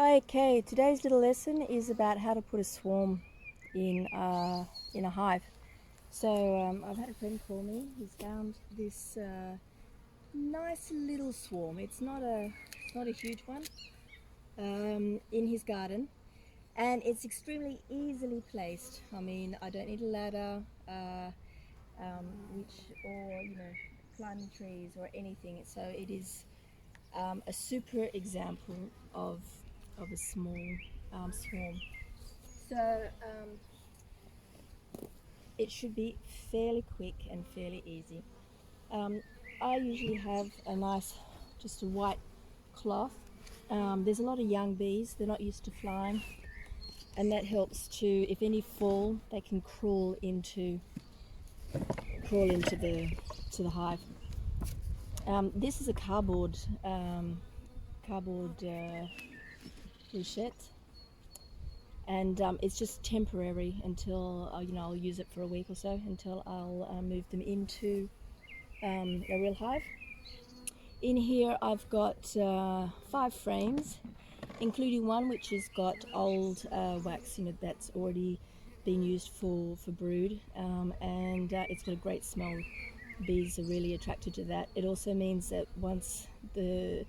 Okay, today's little lesson is about how to put a swarm in a hive. So I've had a friend call me. He's found this nice little swarm. It's not a huge one in his garden, and it's extremely easily placed. I mean, I don't need a ladder, which or climbing trees or anything. So it is a super example of a small swarm. So it should be fairly quick and fairly easy. Um, I usually have just a white cloth. There's a lot of young bees, they're not used to flying, and that helps to, if any fall, they can crawl into the hive. This is a cardboard ruchette, and it's just temporary until I'll use it for a week or so until I'll move them into a real hive. In here I've got 5 frames, including one which has got old wax that's already been used for brood, and it's got a great smell. Bees are really attracted to that. It also means that once the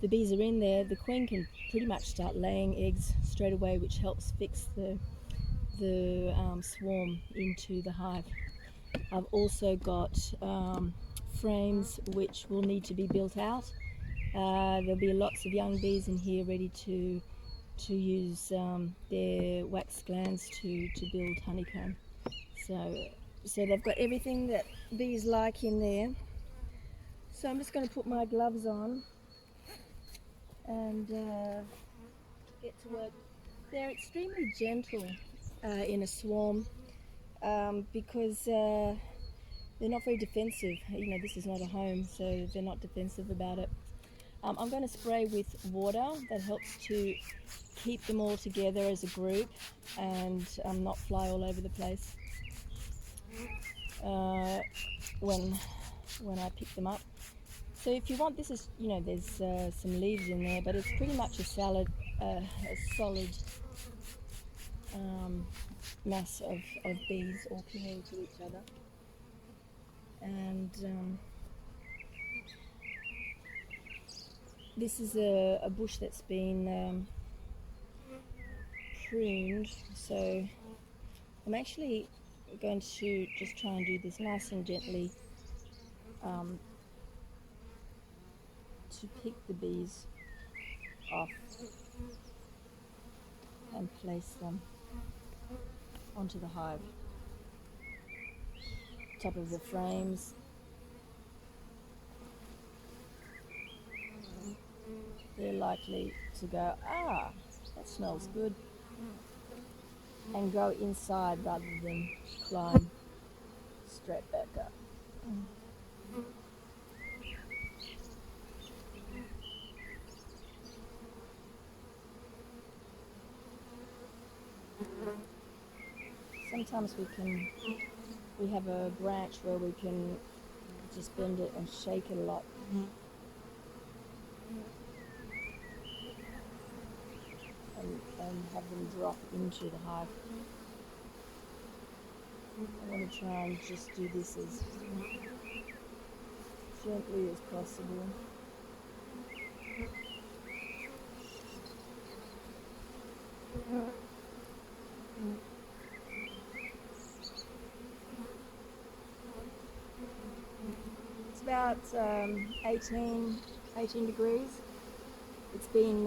bees are in there, the queen can pretty much start laying eggs straight away, which helps fix the swarm into the hive. I've also got frames which will need to be built out. There'll be lots of young bees in here ready to use their wax glands to build honeycomb. So they've got everything that bees like in there. So I'm just going to put my gloves on and get to work. They're extremely gentle in a swarm because they're not very defensive. This is not a home, so they're not defensive about it. I'm going to spray with water. That helps to keep them all together as a group and not fly all over the place when I pick them up. So if you want, this is, there's some leaves in there, but it's pretty much a solid mass of bees all clinging to each other. And this is a bush that's been pruned, so I'm actually going to just try and do this nice and gently to pick the bees off and place them onto the hive, top of the frames. They're likely to go, that smells good, and go inside rather than climb straight back up. Sometimes we have a branch where we can just bend it and shake it a lot. And have them drop into the hive. I want to try and just do this as gently as possible. It's about 18 degrees. It's been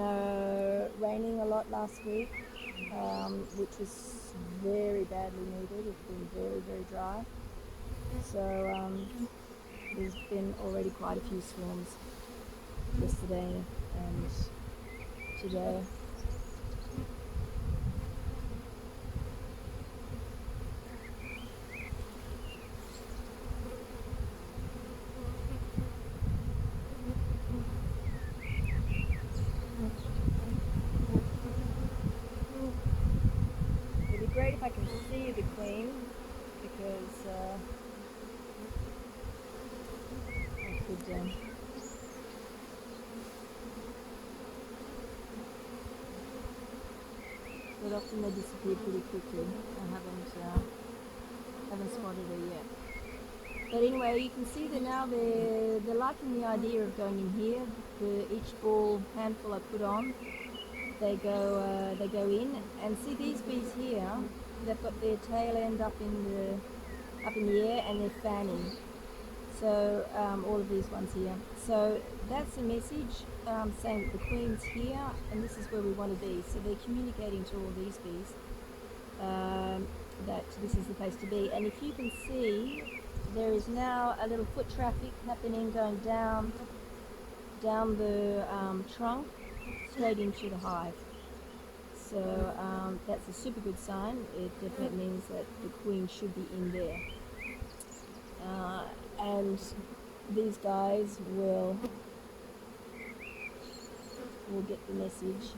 raining a lot last week, which was very badly needed. It's been very, very dry. So there's been already quite a few swarms yesterday and today. It'd be great if I can see the queen, because I could but often they disappear pretty quickly. I haven't spotted her yet. But anyway, you can see that now they're liking the idea of going in here. Each ball handful I put on, they go in, and see these bees here. They've got their tail end up in the air, and they're fanning. So all of these ones here. So that's a message saying that the queen's here, and this is where we want to be. So they're communicating to all these bees that this is the place to be. And if you can see, there is now a little foot traffic happening going down the trunk straight into the hive. So that's a super good sign. It definitely means that the queen should be in there. And these guys will get the message.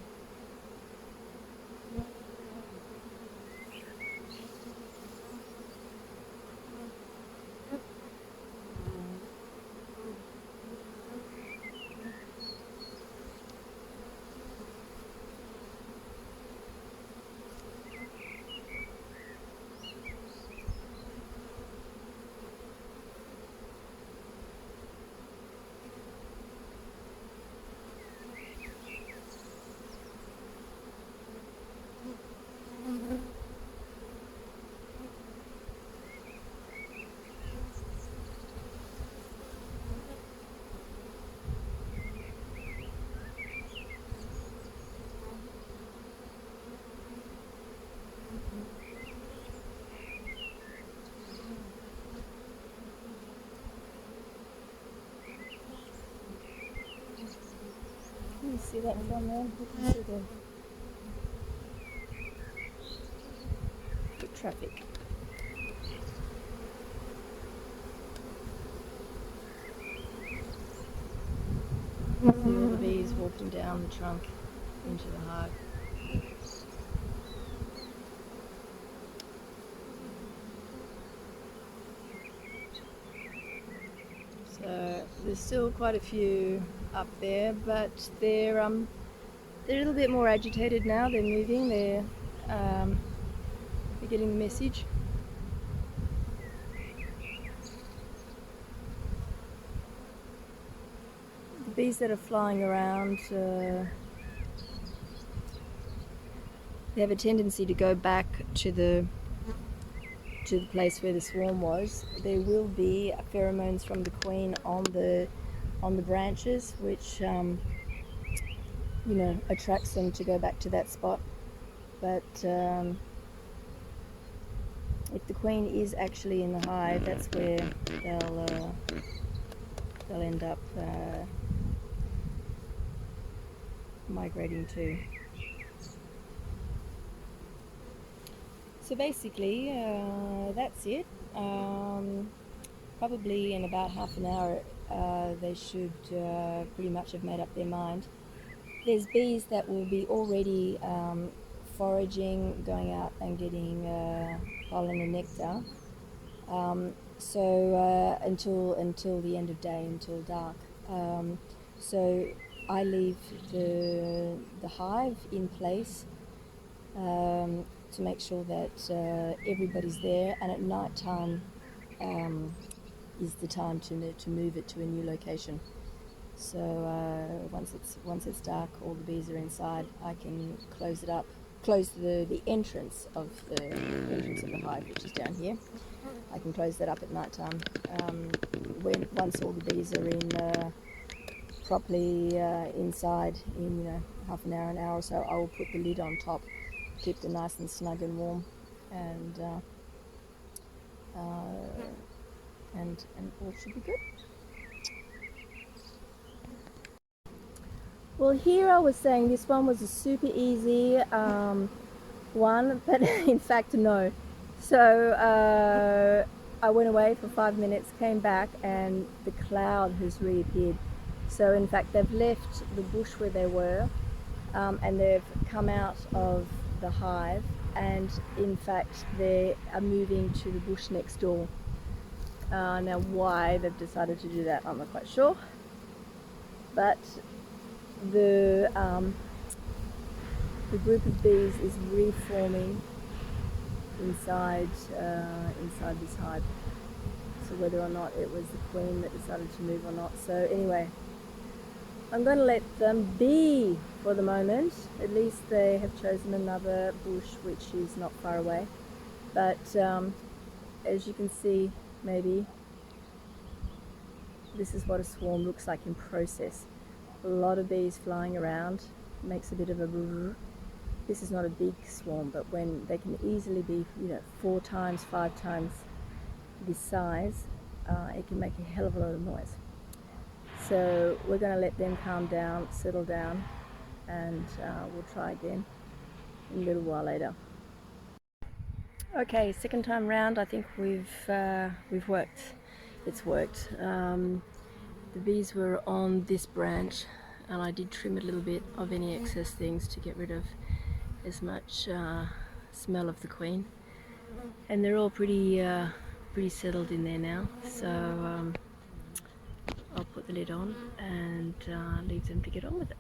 Can you see that from there? You can see the foot traffic. See all the bees walking down the trunk into the hive. So there's still quite a few up there, but they're a little bit more agitated now. They're moving. They're getting the message. The bees that are flying around, they have a tendency to go back to the place where the swarm was. There will be pheromones from the queen on the branches, which attracts them to go back to that spot. But if the queen is actually in the hive, that's where they'll end up migrating to. So basically, that's it. Probably in about half an hour, they should pretty much have made up their mind. There's bees that will be already foraging, going out and getting pollen and nectar. So until the end of day, until dark. So I leave the hive in place to make sure that everybody's there, and at night time is the time to move it to a new location. So once it's dark, all the bees are inside. I can close it up, close the entrance of the hive, which is down here. I can close that up at night time. Once all the bees are in properly inside in half an hour or so, I will put the lid on top, keep them nice and snug and warm, and all should be good. Well, here I was saying this one was a super easy one, but in fact no. So I went away for 5 minutes, came back, and the cloud has reappeared. So in fact they've left the bush where they were, and they've come out of the hive, and in fact they are moving to the bush next door. Now why they've decided to do that, I'm not quite sure, but the the group of bees is reforming inside this hive. So whether or not it was the queen that decided to move or not. So anyway, I'm going to let them be for the moment. At least they have chosen another bush which is not far away. But as you can see, maybe this is what a swarm looks like in process. A lot of bees flying around, makes a bit of a brrr. This is not a big swarm, but when they can easily be, 4 times, 5 times this size, it can make a hell of a lot of noise. So we're going to let them calm down, settle down, and we'll try again in a little while later. Okay, second time round, I think we've worked. It's worked. The bees were on this branch, and I did trim a little bit of any excess things to get rid of as much smell of the queen. And they're all pretty settled in there now. So I'll put the lid on and leave them to get on with it.